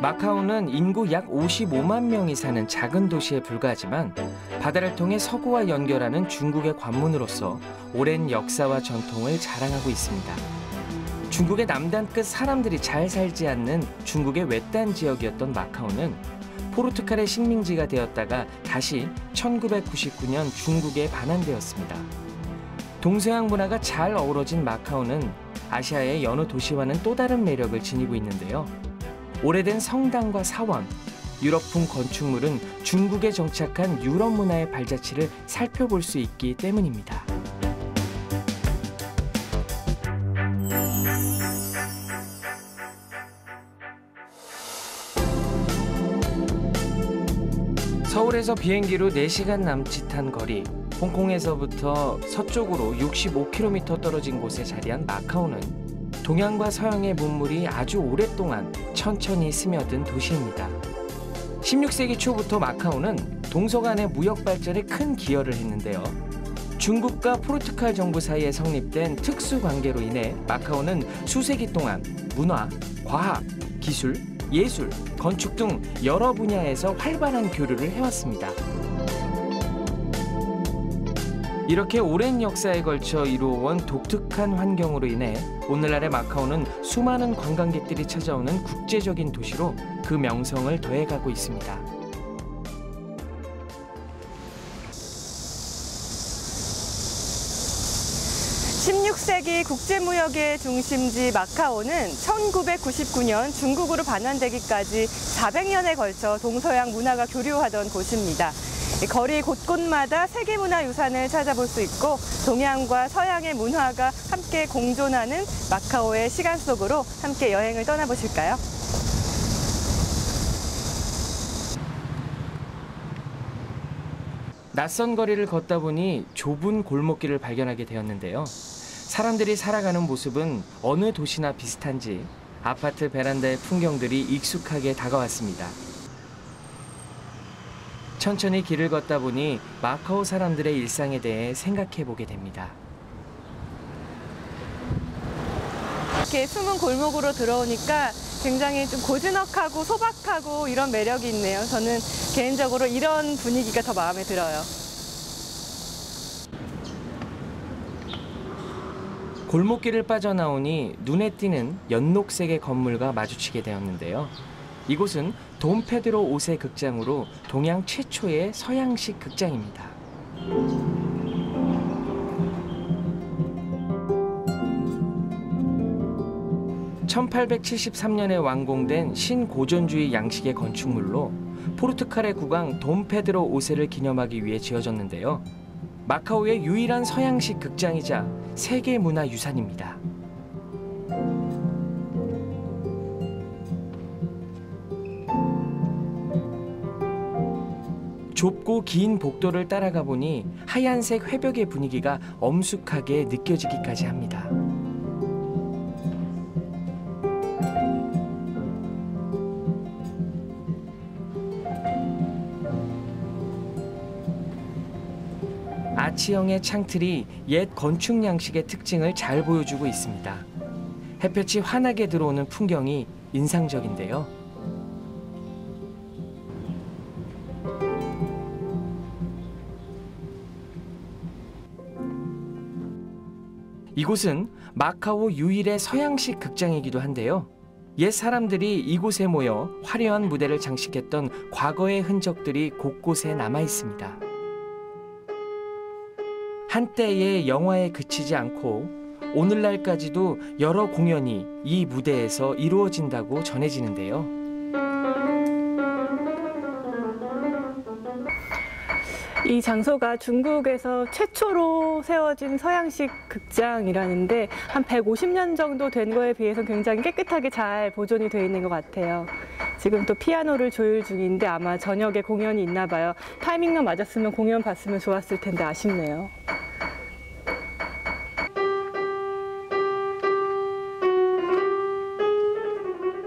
마카오는 인구 약 55만 명이 사는 작은 도시에 불과하지만 바다를 통해 서구와 연결하는 중국의 관문으로서 오랜 역사와 전통을 자랑하고 있습니다. 중국의 남단 끝 사람들이 잘 살지 않는 중국의 외딴 지역이었던 마카오는 포르투갈의 식민지가 되었다가 다시 1999년 중국에 반환되었습니다. 동서양 문화가 잘 어우러진 마카오는 아시아의 여느 도시와는 또 다른 매력을 지니고 있는데요. 오래된 성당과 사원, 유럽풍 건축물은 중국에 정착한 유럽 문화의 발자취를 살펴볼 수 있기 때문입니다. 서울에서 비행기로 4시간 남짓한 거리, 홍콩에서부터 서쪽으로 65km 떨어진 곳에 자리한 마카오는 동양과 서양의 문물이 아주 오랫동안 천천히 스며든 도시입니다. 16세기 초부터 마카오는 동서 간의 무역 발전에 큰 기여를 했는데요. 중국과 포르투갈 정부 사이에 성립된 특수 관계로 인해 마카오는 수세기 동안 문화, 과학, 기술, 예술, 건축 등 여러 분야에서 활발한 교류를 해왔습니다. 이렇게 오랜 역사에 걸쳐 이루어온 독특한 환경으로 인해 오늘날의 마카오는 수많은 관광객들이 찾아오는 국제적인 도시로 그 명성을 더해가고 있습니다. 16세기 국제무역의 중심지 마카오는 1999년 중국으로 반환되기까지 400년에 걸쳐 동서양 문화가 교류하던 곳입니다. 거리 곳곳마다 세계문화유산을 찾아볼 수 있고 동양과 서양의 문화가 함께 공존하는 마카오의 시간 속으로 함께 여행을 떠나보실까요? 낯선 거리를 걷다 보니 좁은 골목길을 발견하게 되었는데요. 사람들이 살아가는 모습은 어느 도시나 비슷한지 아파트 베란다의 풍경들이 익숙하게 다가왔습니다. 천천히 길을 걷다 보니 마카오 사람들의 일상에 대해 생각해 보게 됩니다. 이렇게 숨은 골목으로 들어오니까 굉장히 좀 고즈넉하고 소박하고 이런 매력이 있네요. 저는 개인적으로 이런 분위기가 더 마음에 들어요. 골목길을 빠져나오니 눈에 띄는 연녹색의 건물과 마주치게 되었는데요. 이곳은 돈페드로 5세 극장으로 동양 최초의 서양식 극장입니다. 1873년에 완공된 신고전주의 양식의 건축물로 포르투갈의 국왕 돈페드로 5세를 기념하기 위해 지어졌는데요. 마카오의 유일한 서양식 극장이자 세계문화유산입니다. 좁고 긴 복도를 따라가 보니 하얀색 회벽의 분위기가 엄숙하게 느껴지기까지 합니다. 아치형의 창틀이 옛 건축 양식의 특징을 잘 보여주고 있습니다. 햇볕이 환하게 들어오는 풍경이 인상적인데요. 이곳은 마카오 유일의 서양식 극장이기도 한데요. 옛 사람들이 이곳에 모여 화려한 무대를 장식했던 과거의 흔적들이 곳곳에 남아 있습니다. 한때의 영화에 그치지 않고 오늘날까지도 여러 공연이 이 무대에서 이루어진다고 전해지는데요. 이 장소가 중국에서 최초로 세워진 서양식 극장이라는데 한 150년 정도 된 거에 비해서 굉장히 깨끗하게 잘 보존이 되어 있는 것 같아요. 지금 또 피아노를 조율 중인데 아마 저녁에 공연이 있나 봐요. 타이밍만 맞았으면 공연 봤으면 좋았을 텐데 아쉽네요.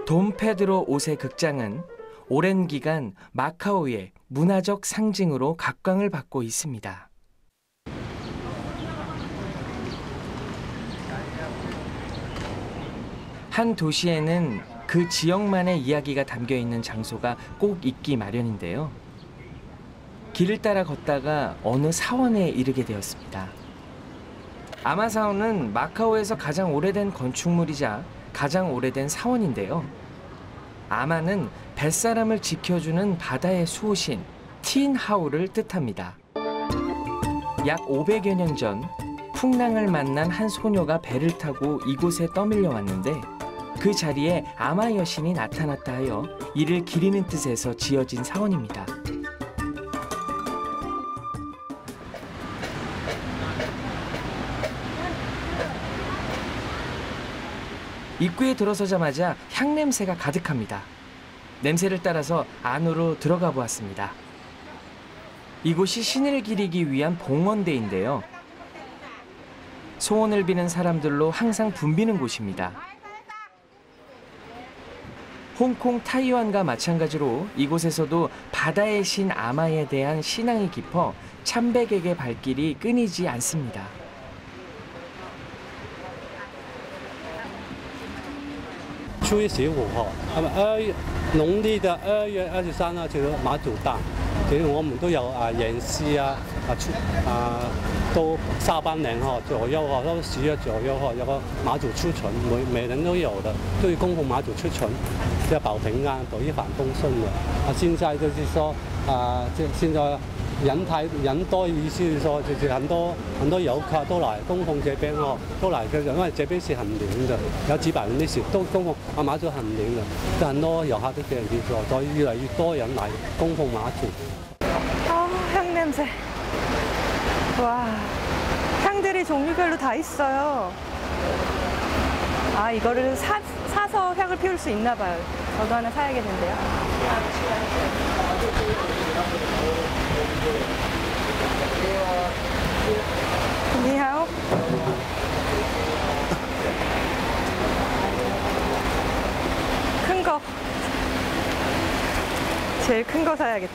돈페드로 5세 극장은 오랜 기간 마카오의 문화적 상징으로 각광을 받고 있습니다. 한 도시에는 그 지역만의 이야기가 담겨 있는 장소가 꼭 있기 마련인데요. 길을 따라 걷다가 어느 사원에 이르게 되었습니다. 아마사원은 마카오에서 가장 오래된 건축물이자 가장 오래된 사원인데요. 아마는 뱃사람을 지켜주는 바다의 수호신 틴하우를 뜻합니다. 약 500여 년 전 풍랑을 만난 한 소녀가 배를 타고 이곳에 떠밀려 왔는데 그 자리에 아마 여신이 나타났다 하여 이를 기리는 뜻에서 지어진 사원입니다. 입구에 들어서자마자 향냄새가 가득합니다. 냄새를 따라서 안으로 들어가 보았습니다. 이곳이 신을 기리기 위한 봉헌대인데요. 소원을 비는 사람들로 항상 붐비는 곳입니다. 홍콩, 타이완과 마찬가지로 이곳에서도 바다의 신 아마에 대한 신앙이 깊어 참백에게 발길이 끊이지 않습니다. 初一小湖河，農曆的2月23號就馬祖誕，其實我們都有演戲都下半年左右都10月左右有個馬祖出巡，每人都有的，都供奉馬祖出巡，要保平安，保一帆風順的。現在就是說現在人多，意思是說就是很多遊客都來供奉這邊都來嘅，因為這邊是很靈的，有幾百人的時都供奉馬祖很靈的，就很多遊客都這樣子做，所以越來越多人來供奉馬祖。향 냄새. 와, 향들이 종류별로 다 있어요. 아, 이거를 사서 향을 피울 수 있나 봐요. 저도 하나 사야겠는데요. 니하오. 큰 거. 제일 큰 거 사야겠다.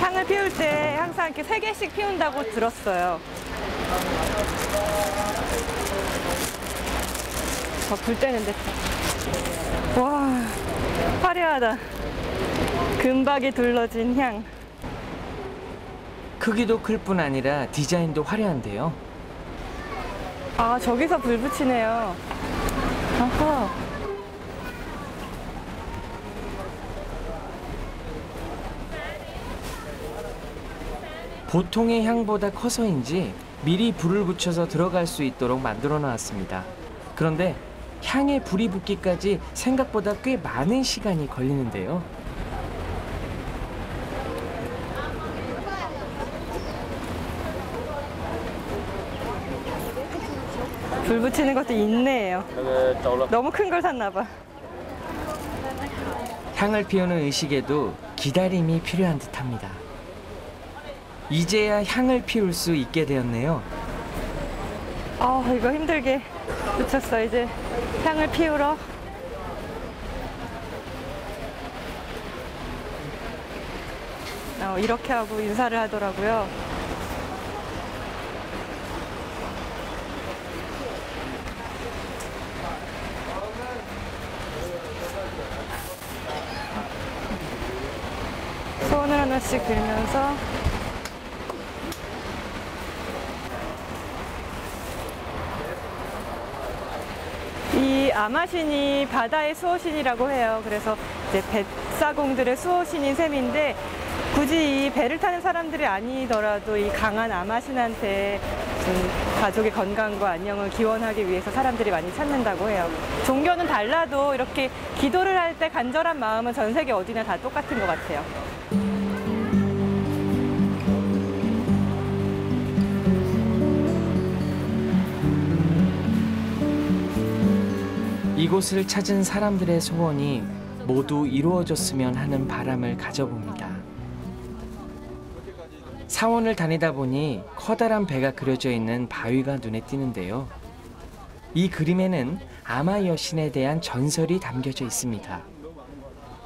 향을 피울 때 항상 이렇게 3개씩 피운다고 들었어요. 불 때는데. 와, 화려하다. 금박이 둘러진 향. 크기도 클 뿐 아니라 디자인도 화려한데요. 아, 저기서 불 붙이네요. 아하. 보통의 향보다 커서인지 미리 불을 붙여서 들어갈 수 있도록 만들어 놨습니다. 그런데 향에 불이 붙기까지 생각보다 꽤 많은 시간이 걸리는데요. 불 붙이는 것도 인내예요. 너무 큰 걸 샀나 봐. 향을 피우는 의식에도 기다림이 필요한 듯합니다. 이제야 향을 피울 수 있게 되었네요. 이거 힘들게 붙였어. 이제 향을 피우러. 이렇게 하고 인사를 하더라고요. 소원을 하나씩 빌면서 이 아마신이 바다의 수호신이라고 해요. 그래서 이제 뱃사공들의 수호신인 셈인데 굳이 이 배를 타는 사람들이 아니더라도 이 강한 아마신한테 가족의 건강과 안녕을 기원하기 위해서 사람들이 많이 찾는다고 해요. 종교는 달라도 이렇게 기도를 할 때 간절한 마음은 전 세계 어디나 다 똑같은 것 같아요. 이곳을 찾은 사람들의 소원이 모두 이루어졌으면 하는 바람을 가져봅니다. 사원을 다니다 보니 커다란 배가 그려져 있는 바위가 눈에 띄는데요. 이 그림에는 아마 여신에 대한 전설이 담겨져 있습니다.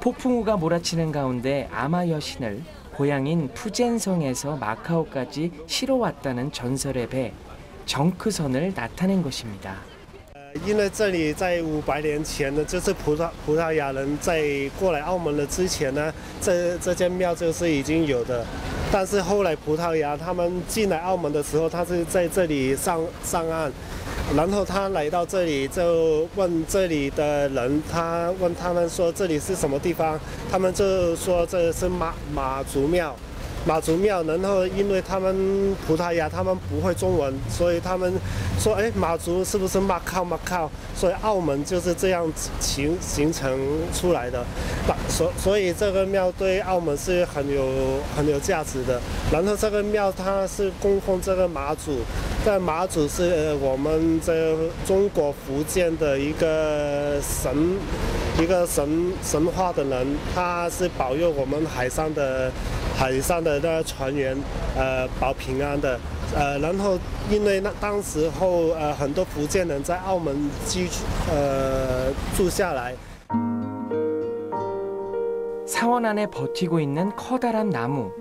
폭풍우가 몰아치는 가운데 아마 여신을 고향인 푸젠성에서 마카오까지 실어왔다는 전설의 배 정크선을 나타낸 것입니다. 因为这里在500年前呢，就是葡萄牙人在过来澳门的之前呢，这间庙就是已经有的。但是后来葡萄牙他们进来澳门的时候，他是在这里上岸，然后他来到这里就问这里的人，他问他们说这里是什么地方，他们就说这是马祖庙。马祖庙，然后因为他们葡萄牙他们不会中文，所以他们说，哎，马祖是不是马靠？所以澳门就是这样形成出来的。所以这个庙对澳门是很有价值的。然后这个庙它是供奉这个马祖，这马祖是我们这中国福建的一个神话的人，他是保佑我们海上的那个船员保平安的。然后因为当时候很多福建人在澳门住下来。 사원 안에 버티고 있는 커다란 나무.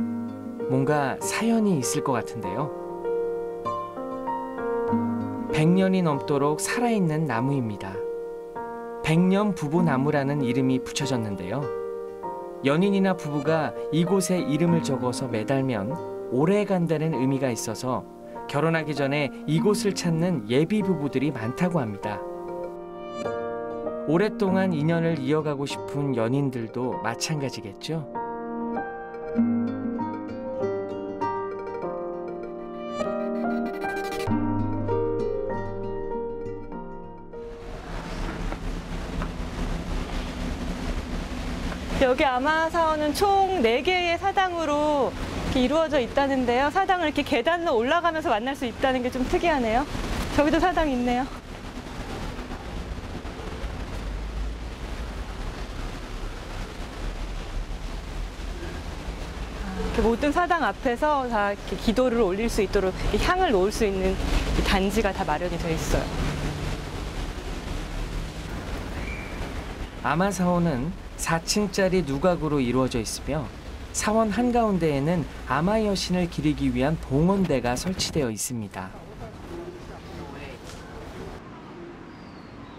뭔가 사연이 있을 것 같은데요. 100년이 넘도록 살아있는 나무입니다. 백년 부부나무라는 이름이 붙여졌는데요. 연인이나 부부가 이곳에 이름을 적어서 매달면 오래 간다는 의미가 있어서 결혼하기 전에 이곳을 찾는 예비 부부들이 많다고 합니다. 오랫동안 인연을 이어가고 싶은 연인들도 마찬가지겠죠. 여기 아마사원은 총 4개의 사당으로 이렇게 이루어져 있다는데요. 사당을 이렇게 계단으로 올라가면서 만날 수 있다는 게 좀 특이하네요. 저기도 사당이 있네요. 이렇게 모든 사당 앞에서 다 이렇게 기도를 올릴 수 있도록 향을 놓을 수 있는 이 단지가 다 마련이 되어 있어요. 아마사원은 4층짜리 누각으로 이루어져 있으며 사원 한가운데에는 아마 여신을 기리기 위한 봉헌대가 설치되어 있습니다.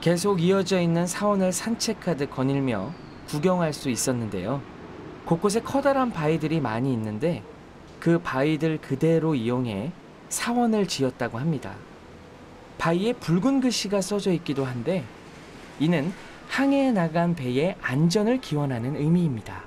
계속 이어져 있는 사원을 산책하듯 거닐며 구경할 수 있었는데요. 곳곳에 커다란 바위들이 많이 있는데 그 바위들 그대로 이용해 사원을 지었다고 합니다. 바위에 붉은 글씨가 써져 있기도 한데 이는 항해에 나간 배의 안전을 기원하는 의미입니다.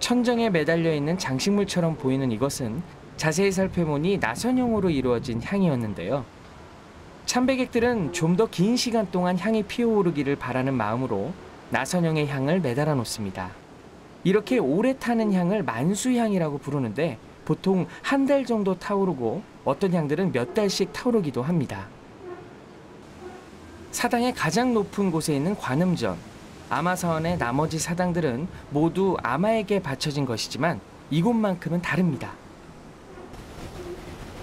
천정에 매달려 있는 장식물처럼 보이는 이것은 자세히 살펴보니 나선형으로 이루어진 향이었는데요. 참배객들은 좀 더 긴 시간 동안 향이 피어오르기를 바라는 마음으로 나선형의 향을 매달아 놓습니다. 이렇게 오래 타는 향을 만수향이라고 부르는데 보통 한 달 정도 타오르고 어떤 향들은 몇 달씩 타오르기도 합니다. 사당의 가장 높은 곳에 있는 관음전, 아마사원의 나머지 사당들은 모두 아마에게 바쳐진 것이지만 이곳만큼은 다릅니다.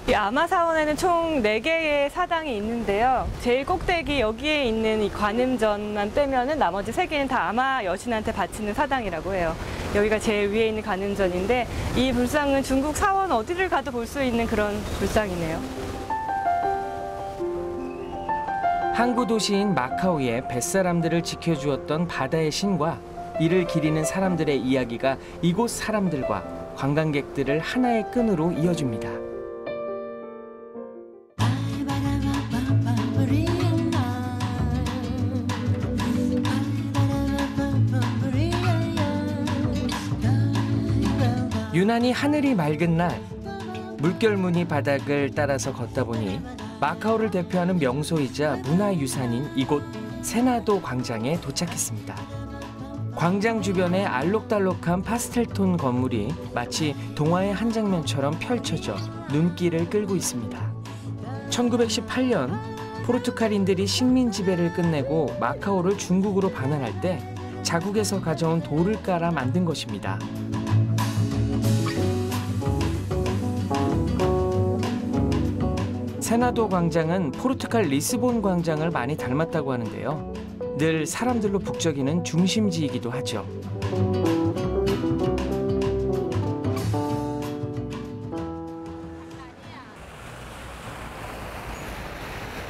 이 아마사원에는 총 4개의 사당이 있는데요. 제일 꼭대기 여기에 있는 이 관음전만 빼면은 나머지 3개는 다 아마 여신한테 바치는 사당이라고 해요. 여기가 제일 위에 있는 관음전인데 이 불상은 중국 사원 어디를 가도 볼 수 있는 그런 불상이네요. 항구 도시인 마카오의 뱃사람들을 지켜주었던 바다의 신과 이를 기리는 사람들의 이야기가 이곳 사람들과 관광객들을 하나의 끈으로 이어줍니다. 유난히 하늘이 맑은 날, 물결무늬 바닥을 따라서 걷다 보니 마카오를 대표하는 명소이자 문화유산인 이곳 세나도 광장에 도착했습니다. 광장 주변에 알록달록한 파스텔톤 건물이 마치 동화의 한 장면처럼 펼쳐져 눈길을 끌고 있습니다. 1918년 포르투갈인들이 식민 지배를 끝내고 마카오를 중국으로 반환할 때 자국에서 가져온 돌을 깔아 만든 것입니다. 세나도 광장은 포르투갈 리스본 광장을 많이 닮았다고 하는데요. 늘 사람들로 북적이는 중심지이기도 하죠.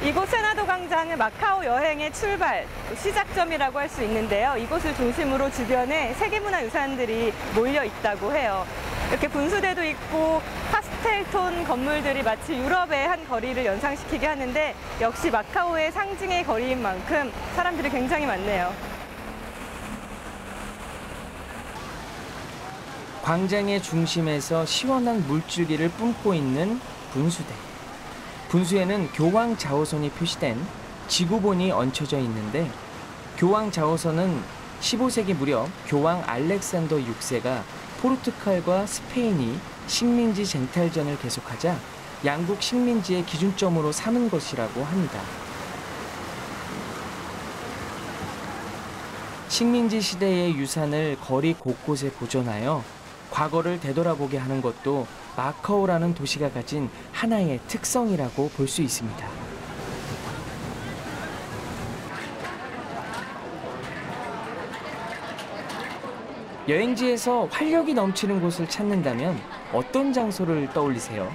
이곳 세나도 광장은 마카오 여행의 출발, 시작점이라고 할 수 있는데요. 이곳을 중심으로 주변에 세계문화유산들이 몰려 있다고 해요. 이렇게 분수대도 있고 파스텔톤 건물들이 마치 유럽의 한 거리를 연상시키게 하는데 역시 마카오의 상징의 거리인 만큼 사람들이 굉장히 많네요. 광장의 중심에서 시원한 물줄기를 뿜고 있는 분수대. 분수에는 교황 자호선이 표시된 지구본이 얹혀져 있는데 교황 자호선은 15세기 무렵 교황 알렉산더 6세가 포르투갈과 스페인이 식민지 쟁탈전을 계속하자 양국 식민지의 기준점으로 삼은 것이라고 합니다. 식민지 시대의 유산을 거리 곳곳에 보존하여 과거를 되돌아보게 하는 것도 마카오라는 도시가 가진 하나의 특성이라고 볼 수 있습니다. 여행지에서 활력이 넘치는 곳을 찾는다면 어떤 장소를 떠올리세요?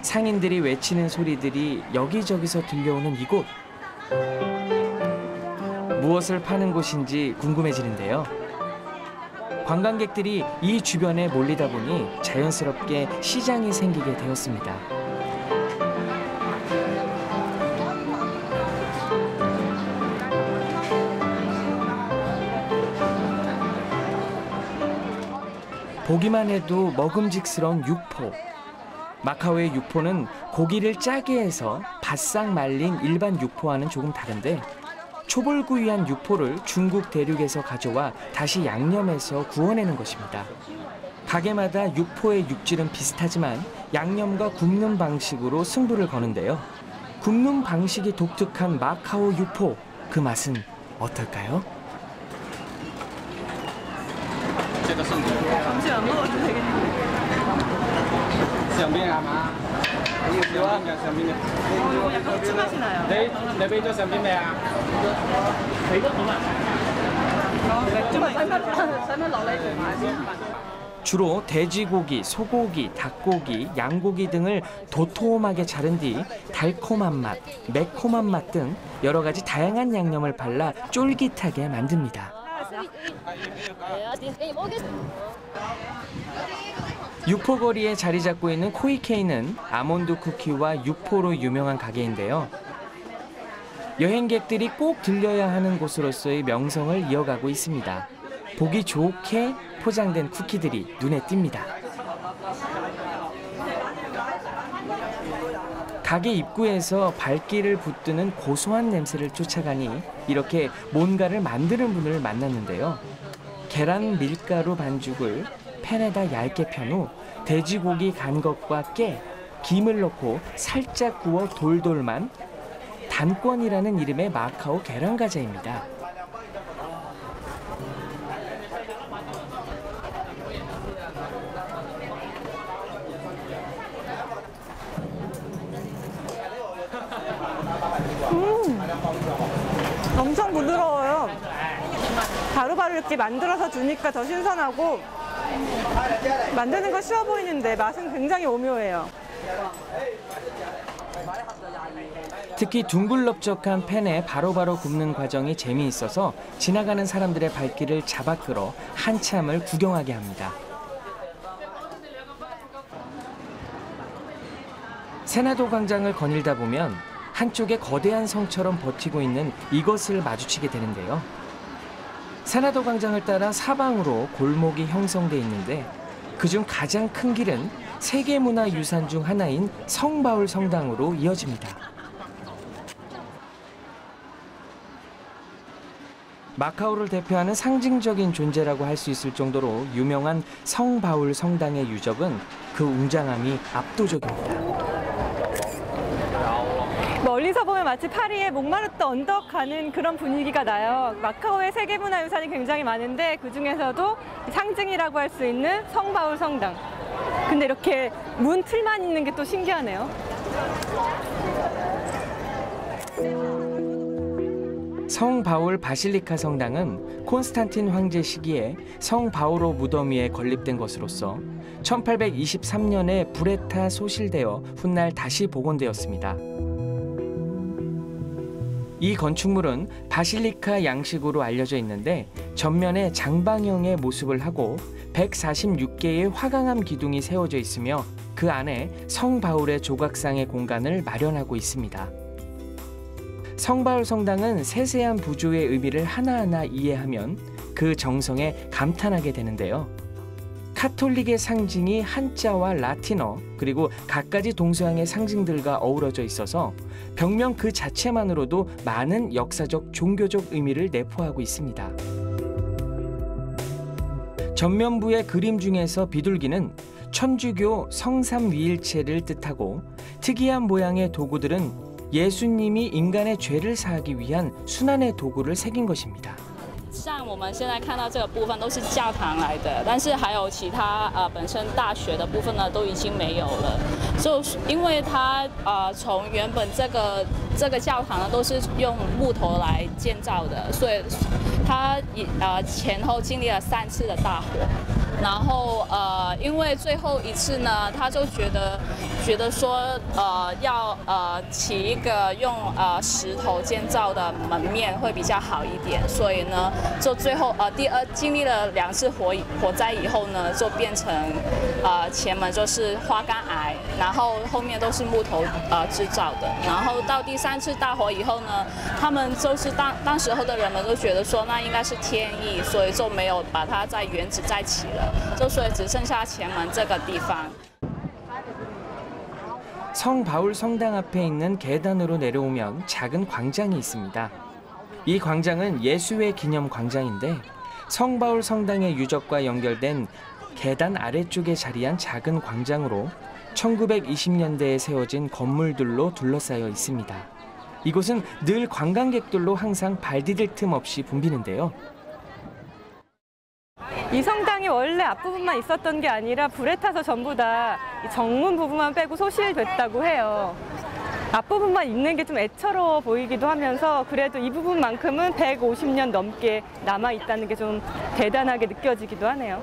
상인들이 외치는 소리들이 여기저기서 들려오는 이곳. 무엇을 파는 곳인지 궁금해지는데요. 관광객들이 이 주변에 몰리다 보니 자연스럽게 시장이 생기게 되었습니다. 보기만 해도 먹음직스러운 육포. 마카오의 육포는 고기를 짜게 해서 바싹 말린 일반 육포와는 조금 다른데 초벌구이한 육포를 중국 대륙에서 가져와 다시 양념해서 구워내는 것입니다. 가게마다 육포의 육질은 비슷하지만 양념과 굽는 방식으로 승부를 거는데요. 굽는 방식이 독특한 마카오 육포, 그 맛은 어떨까요? 점심 안 먹어도 되겠는데. 이거 약간 후추 맛이 나요. 주로 돼지고기, 소고기, 닭고기, 양고기 등을 도톰하게 자른 뒤 달콤한 맛, 매콤한 맛 등 여러 가지 다양한 양념을 발라 쫄깃하게 만듭니다. 육포거리에 자리 잡고 있는 코이케이는 아몬드 쿠키와 육포로 유명한 가게인데요. 여행객들이 꼭 들려야 하는 곳으로서의 명성을 이어가고 있습니다. 보기 좋게 포장된 쿠키들이 눈에 띕니다. 가게 입구에서 발길을 붙드는 고소한 냄새를 쫓아가니 이렇게 뭔가를 만드는 분을 만났는데요. 계란 밀가루 반죽을 팬에다 얇게 편 후 돼지고기 간 것과 깨, 김을 넣고 살짝 구워 돌돌만 단권이라는 이름의 마카오 계란 과자입니다. 엄청 부드러워요. 바로바로 이렇게 만들어서 주니까 더 신선하고 만드는 거 쉬워 보이는데 맛은 굉장히 오묘해요. 특히 둥글럽적한 팬에 바로바로 굽는 과정이 재미있어서 지나가는 사람들의 발길을 잡아 끌어 한참을 구경하게 합니다. 세나도 광장을 거닐다 보면 한쪽에 거대한 성처럼 버티고 있는 이것을 마주치게 되는데요. 세나도 광장을 따라 사방으로 골목이 형성돼 있는데 그중 가장 큰 길은 세계문화유산 중 하나인 성바울 성당으로 이어집니다. 마카오를 대표하는 상징적인 존재라고 할 수 있을 정도로 유명한 성바울 성당의 유적은 그 웅장함이 압도적입니다. 멀리서 보면 마치 파리의 몽마르트 언덕 가는 그런 분위기가 나요. 마카오의 세계문화유산이 굉장히 많은데 그중에서도 상징이라고 할 수 있는 성바울 성당. 근데 이렇게 문 틀만 있는 게 또 신기하네요. 성 바울 바실리카 성당은 콘스탄틴 황제 시기에 성 바오로 무덤 위에 건립된 것으로서 1823년에 불에 타 소실되어 훗날 다시 복원되었습니다. 이 건축물은 바실리카 양식으로 알려져 있는데 전면에 장방형의 모습을 하고 146개의 화강암 기둥이 세워져 있으며 그 안에 성 바울의 조각상의 공간을 마련하고 있습니다. 성 바울 성당은 세세한 부조의 의미를 하나하나 이해하면 그 정성에 감탄하게 되는데요. 카톨릭의 상징이 한자와 라틴어 그리고 갖가지 동서양의 상징들과 어우러져 있어서 벽면 그 자체만으로도 많은 역사적 종교적 의미를 내포하고 있습니다. 전면부의 그림 중에서 비둘기는 천주교 성삼위일체를 뜻하고 특이한 모양의 도구들은 예수님이 인간의 죄를 사하기 위한 순환의 do구를 새긴 것입니다. 像我们现在看到这个部分都是教堂来的，但是还有其他本身大学的部分呢都已经没有了。就因为它从原本这个教堂呢都是用木头来建造的，所以它前后经历了3次的大火。然后因为最后一次呢，他就觉得说要起一个用石头建造的门面会比较好一点，所以呢，就最后经历了2次火灾以后呢，就变成前门就是花岗岩，然后后面都是木头制造的。然后到第3次大火以后呢，他们就是当时候的人们都觉得说那应该是天意，所以就没有把它再原址再起了。 就所以只剩下前门这个地方。 성 바울 성당 앞에 있는 계단으로 내려오면 작은 광장이 있습니다. 이 광장은 예수의 기념 광장인데 성 바울 성당의 유적과 연결된 계단 아래쪽에 자리한 작은 광장으로 1920년대에 세워진 건물들로 둘러싸여 있습니다. 이곳은 늘 관광객들로 항상 발 디딜 틈 없이 붐비는데요. 이 성당이 원래 앞부분만 있었던 게 아니라 불에 타서 전부 다 정문 부분만 빼고 소실됐다고 해요. 앞부분만 있는 게 좀 애처로워 보이기도 하면서 그래도 이 부분만큼은 150년 넘게 남아있다는 게 좀 대단하게 느껴지기도 하네요.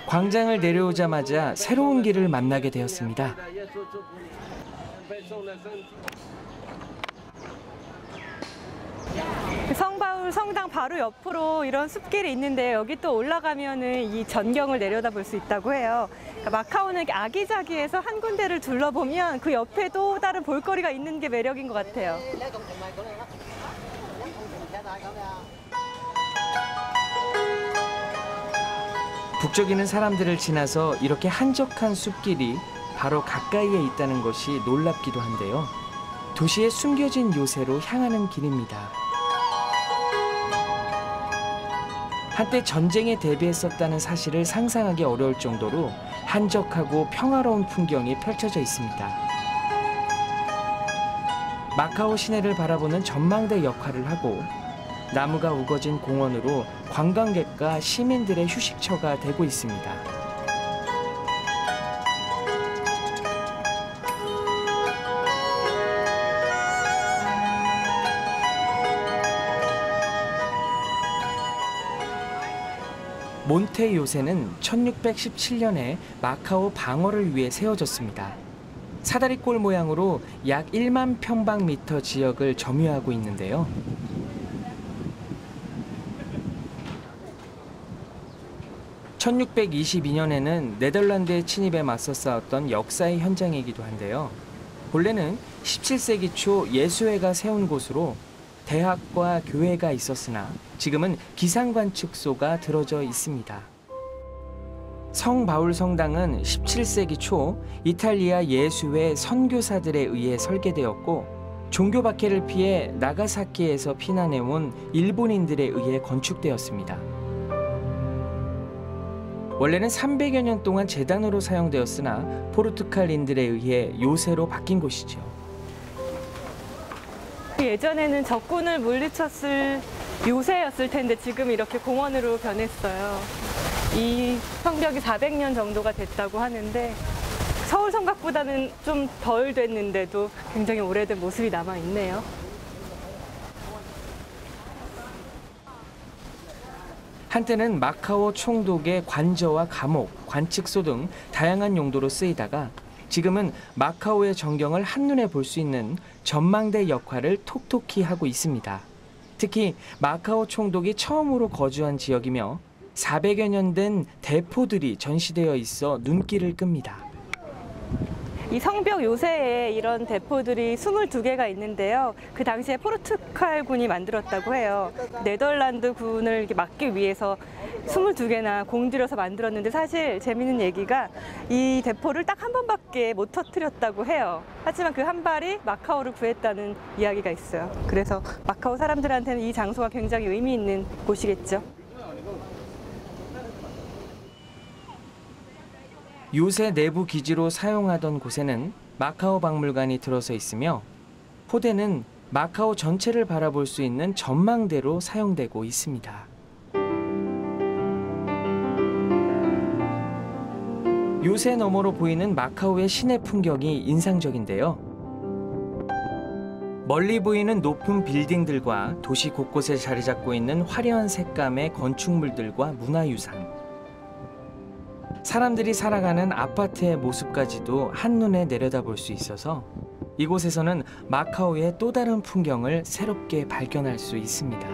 광장을 내려오자마자 새로운 길을 만나게 되었습니다. 성바울 성당 바로 옆으로 이런 숲길이 있는데 여기 또 올라가면은 이 전경을 내려다볼 수 있다고 해요. 그러니까 마카오는 아기자기해서 한 군데를 둘러보면 그 옆에 또 다른 볼거리가 있는 게 매력인 것 같아요. 북적이는 사람들을 지나서 이렇게 한적한 숲길이 바로 가까이에 있다는 것이 놀랍기도 한데요. 도시의 숨겨진 요새로 향하는 길입니다. 한때 전쟁에 대비했었다는 사실을 상상하기 어려울 정도로 한적하고 평화로운 풍경이 펼쳐져 있습니다. 마카오 시내를 바라보는 전망대 역할을 하고 나무가 우거진 공원으로 관광객과 시민들의 휴식처가 되고 있습니다. 몬테 요새는 1617년에 마카오 방어를 위해 세워졌습니다. 사다리꼴 모양으로 약 1만 평방미터 지역을 점유하고 있는데요. (1622년에는) 네덜란드의 침입에 맞서 싸웠던 역사의 현장이기도 한데요. 본래는 17세기 초 예수회가 세운 곳으로 대학과 교회가 있었으나 지금은 기상관측소가 들어져 있습니다. 성 바울 성당은 17세기 초 이탈리아 예수회 선교사들에 의해 설계되었고 종교 박해를 피해 나가사키에서 피난해온 일본인들에 의해 건축되었습니다. 원래는 300여 년 동안 제단으로 사용되었으나 포르투갈인들에 의해 요새로 바뀐 곳이죠. 예전에는 적군을 물리쳤을 요새였을 텐데 지금 이렇게 공원으로 변했어요. 이 성벽이 400년 정도가 됐다고 하는데 서울 성곽보다는 좀 덜 됐는데도 굉장히 오래된 모습이 남아 있네요. 한때는 마카오 총독의 관저와 감옥, 관측소 등 다양한 용도로 쓰이다가 지금은 마카오의 전경을 한눈에 볼 수 있는 전망대 역할을 톡톡히 하고 있습니다. 특히 마카오 총독이 처음으로 거주한 지역이며 400여 년 된 대포들이 전시되어 있어 눈길을 skup니다. 이 성벽 요새에 이런 대포들이 22개가 있는데요. 그 당시에 포르투갈군이 만들었다고 해요. 네덜란드군을 이렇게 막기 위해서 22개나 공들여서 만들었는데 사실 재밌는 얘기가 이 대포를 딱 한 번밖에 못 터뜨렸다고 해요. 하지만 그 한 발이 마카오를 구했다는 이야기가 있어요. 그래서 마카오 사람들한테는 이 장소가 굉장히 의미 있는 곳이겠죠. 요새 내부 기지로 사용하던 곳에는 마카오 박물관이 들어서 있으며 포대는 마카오 전체를 바라볼 수 있는 전망대로 사용되고 있습니다. 요새 너머로 보이는 마카오의 시내 풍경이 인상적인데요. 멀리 보이는 높은 빌딩들과 도시 곳곳에 자리 잡고 있는 화려한 색감의 건축물들과 문화유산. 사람들이 살아가는 아파트의 모습까지도 한눈에 내려다볼 수 있어서 이곳에서는 마카오의 또 다른 풍경을 새롭게 발견할 수 있습니다.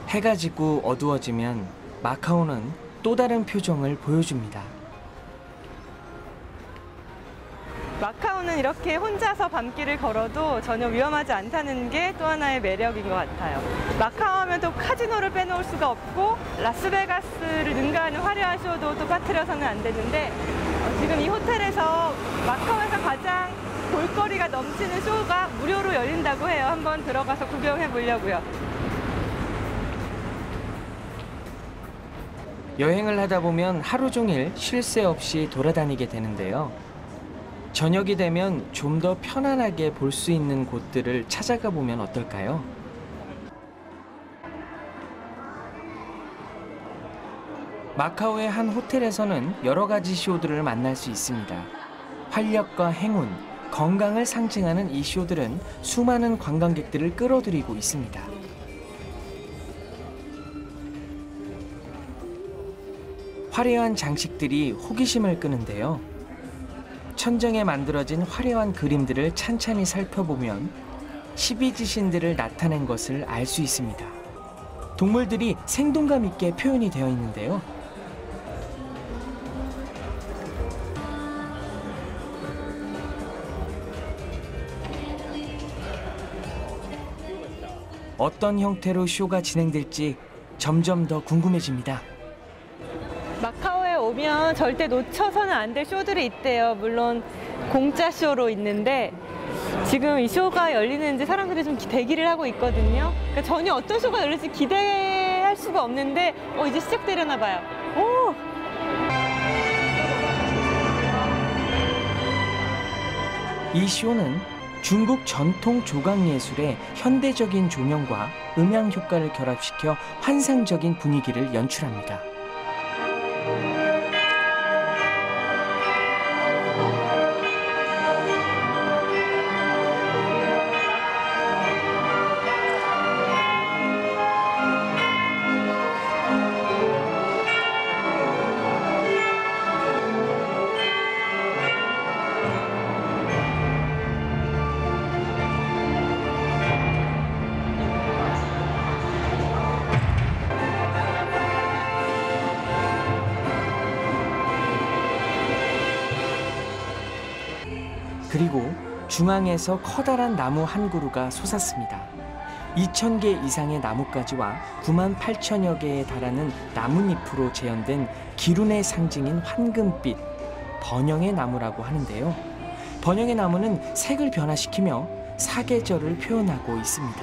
해가 지고 어두워지면 마카오는 또 다른 표정을 보여줍니다. 마카오는 이렇게 혼자서 밤길을 걸어도 전혀 위험하지 않다는 게 또 하나의 매력인 것 같아요. 마카오 하면 또 카지노를 빼놓을 수가 없고 라스베가스를 능가하는 화려한 쇼도 또 빠뜨려서는 안 되는데 지금 이 호텔에서 마카오에서 가장 볼거리가 넘치는 쇼가 무료로 열린다고 해요. 한번 들어가서 구경해 보려고요. 여행을 하다 보면 하루 종일 쉴 새 없이 돌아다니게 되는데요. 저녁이 되면 좀 더 편안하게 볼 수 있는 곳들을 찾아가 보면 어떨까요? 마카오의 한 호텔에서는 여러 가지 쇼들을 만날 수 있습니다. 활력과 행운, 건강을 상징하는 이 쇼들은 수많은 관광객들을 끌어들이고 있습니다. 화려한 장식들이 호기심을 끄는데요. 천정에 만들어진 화려한 그림들을 찬찬히 살펴보면 12지신들을 나타낸 것을 알 수 있습니다. 동물들이 생동감 있게 표현이 되어 있는데요. 어떤 형태로 쇼가 진행될지 점점 더 궁금해집니다. 마카오에 오면 절대 놓쳐서는 안 될 쇼들이 있대요. 물론 공짜 쇼로 있는데 지금 이 쇼가 열리는지 사람들이 좀 대기를 하고 있거든요. 그러니까 전혀 어떤 쇼가 열릴지 기대할 수가 없는데 이제 시작되려나 봐요. 오! 이 쇼는 중국 전통 조각예술의 현대적인 조명과 음향 효과를 결합시켜 환상적인 분위기를 연출합니다. 그리고 중앙에서 커다란 나무 한 그루가 솟았습니다. 2,000개 이상의 나뭇가지와 98,000여 개에 달하는 나뭇잎으로 재현된 기운의 상징인 황금빛, 번영의 나무라고 하는데요. 번영의 나무는 색을 변화시키며 사계절을 표현하고 있습니다.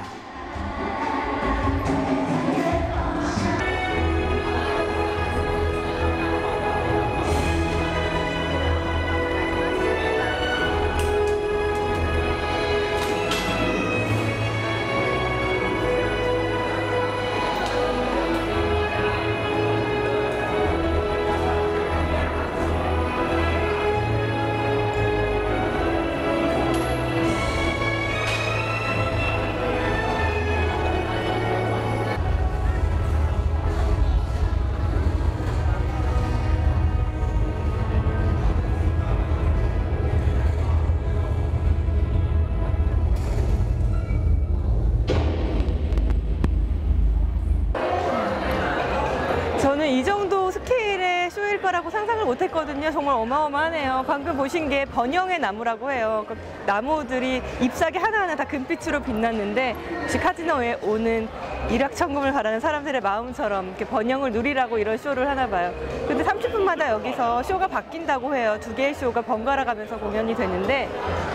거라고 상상을 못했거든요. 정말 어마어마하네요. 방금 보신 게 번영의 나무라고 해요. 그 나무들이 잎사귀 하나하나 다 금빛으로 빛났는데 역시 카지노에 오는 일확천금을 바라는 사람들의 마음처럼 이렇게 번영을 누리라고 이런 쇼를 하나 봐요. 근데 30분마다 여기서 쇼가 바뀐다고 해요. 2개의 쇼가 번갈아 가면서 공연이 되는데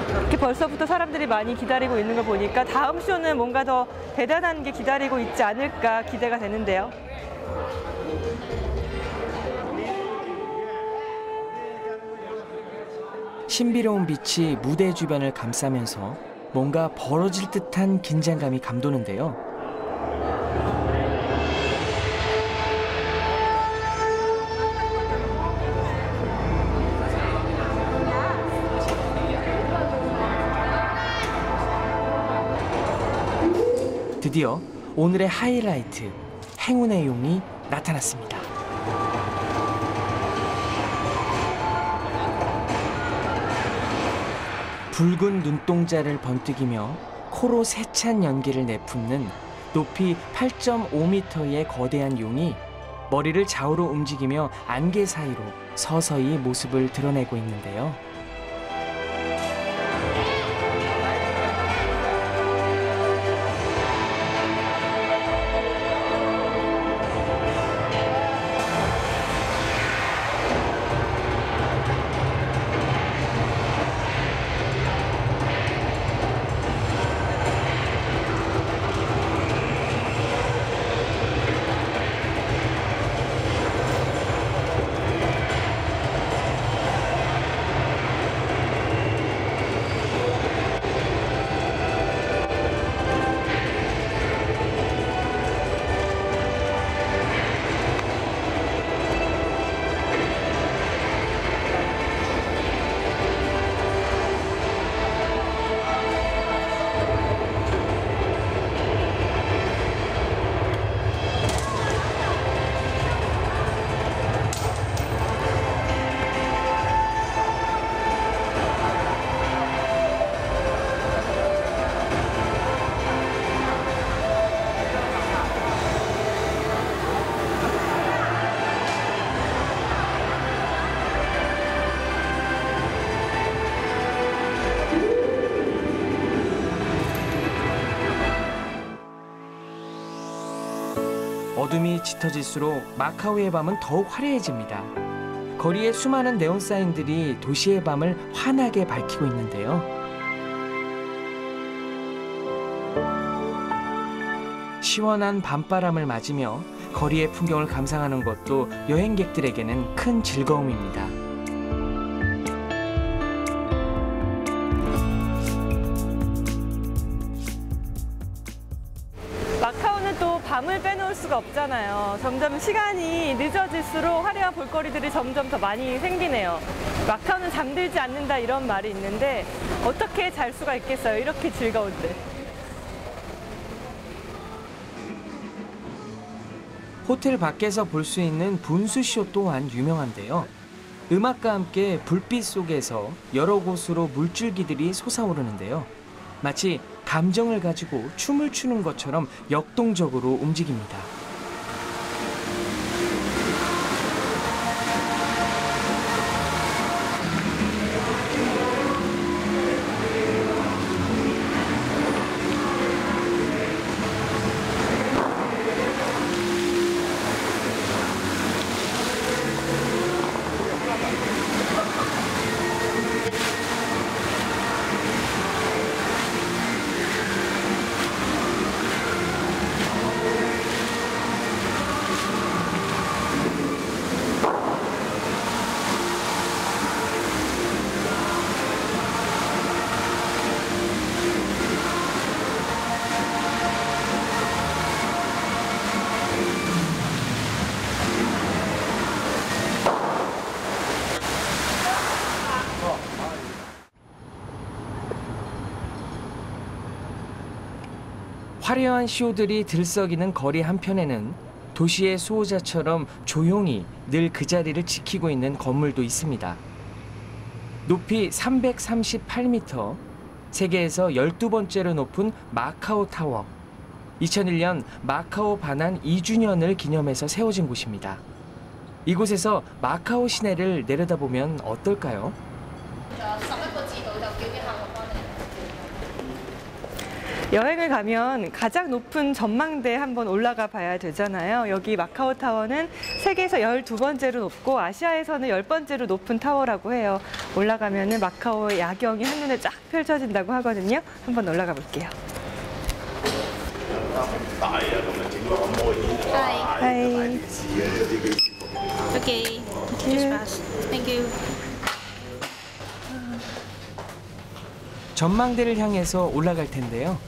이렇게 벌써부터 사람들이 많이 기다리고 있는 걸 보니까 다음 쇼는 뭔가 더 대단한 게 기다리고 있지 않을까 기대가 되는데요. 신비로운 빛이 무대 주변을 감싸면서 뭔가 벌어질 듯한 긴장감이 감도는데요. 드디어 오늘의 하이라이트, 행운의 용이 나타났습니다. 붉은 눈동자를 번뜩이며 코로 세찬 연기를 내뿜는 높이 8.5m의 거대한 용이 머리를 좌우로 움직이며 안개 사이로 서서히 모습을 드러내고 있는데요. 어둠이 짙어질수록 마카오의 밤은 더욱 화려해집니다. 거리에 수많은 네온 사인들이 도시의 밤을 환하게 밝히고 있는데요. 시원한 밤바람을 맞으며 거리의 풍경을 감상하는 것도 여행객들에게는 큰 즐거움입니다. 마카오는 또 밤을 빼놓을 수가 없잖아요. 점점 시간이 늦어질수록 화려한 볼거리들이 점점 더 많이 생기네요. 마카오는 잠들지 않는다 이런 말이 있는데 어떻게 잘 수가 있겠어요, 이렇게 즐거운데. 호텔 밖에서 볼 수 있는 분수쇼 또한 유명한데요. 음악과 함께 불빛 속에서 여러 곳으로 물줄기들이 솟아오르는데요. 마치 감정을 가지고 춤을 추는 것처럼 역동적으로 움직입니다. 화려한 쇼들이 들썩이는 거리 한편에는 도시의 수호자처럼 조용히 늘 그 자리를 지키고 있는 건물도 있습니다. 높이 338m, 세계에서 12번째로 높은 마카오 타워. 2001년 마카오 반환 2주년을 기념해서 세워진 곳입니다. 이곳에서 마카오 시내를 내려다보면 어떨까요? 여행을 가면 가장 높은 전망대에 한번 올라가 봐야 되잖아요. 여기 마카오 타워는 세계에서 12번째로 높고 아시아에서는 10번째로 높은 타워라고 해요. 올라가면은 마카오의 야경이 한눈에 쫙 펼쳐진다고 하거든요. 한번 올라가 볼게요. 하이. Okay. Just pass. Thank you. 전망대를 향해서 올라갈 텐데요.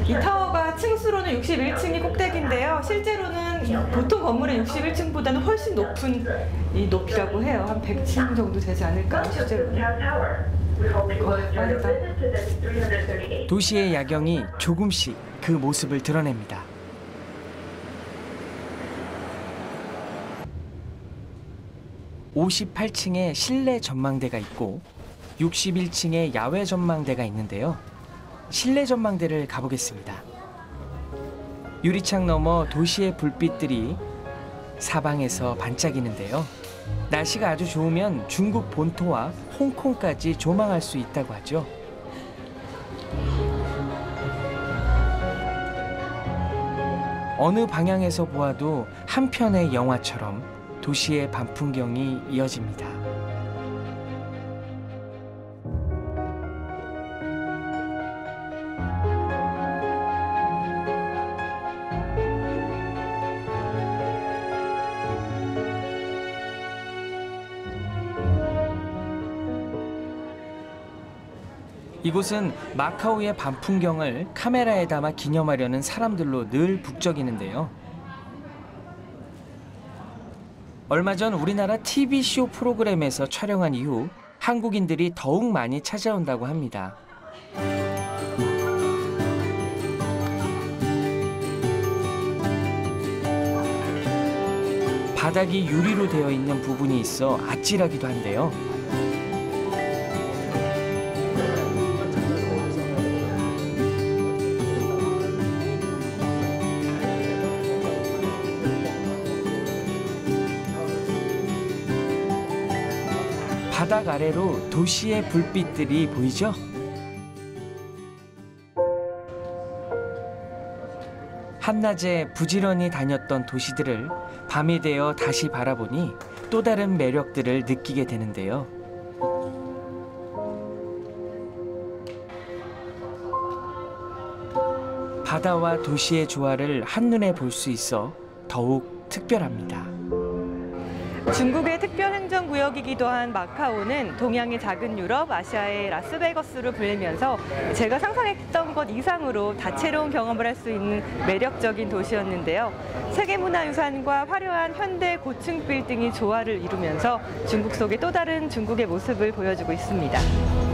이 타워가 층수로는 61층이 꼭대기인데요. 실제로는 보통 건물의 61층보다는 훨씬 높은 이 높이라고 해요. 한 100층 정도 되지 않을까요, 실제로는. 빠르다. 도시의 야경이 조금씩 그 모습을 드러냅니다. (58층에) 실내 전망대가 있고 61층에 야외 전망대가 있는데요. 실내 전망대를 가보겠습니다. 유리창 너머 도시의 불빛들이 사방에서 반짝이는데요. 날씨가 아주 좋으면 중국 본토와 홍콩까지 조망할 수 있다고 하죠. 어느 방향에서 보아도 한 편의 영화처럼 도시의 밤 풍경이 이어집니다. 이곳은 마카오의 밤 풍경을 카메라에 담아 기념하려는 사람들로 늘 북적이는데요. 얼마 전 우리나라 TV쇼 프로그램에서 촬영한 이후 한국인들이 더욱 많이 찾아온다고 합니다. 바닥이 유리로 되어 있는 부분이 있어 아찔하기도 한데요. 바닥 아래로 도시의 불빛들이 보이죠? 한낮에 부지런히 다녔던 도시들을 밤이 되어 다시 바라보니 또 다른 매력들을 느끼게 되는데요. 바다와 도시의 조화를 한눈에 볼 수 있어 더욱 특별합니다. 중국의 특별 행정구역이기도 한 마카오는 동양의 작은 유럽, 아시아의 라스베거스로 불리면서 제가 상상했던 것 이상으로 다채로운 경험을 할 수 있는 매력적인 도시였는데요. 세계문화유산과 화려한 현대 고층 빌딩이 조화를 이루면서 중국 속의 또 다른 중국의 모습을 보여주고 있습니다.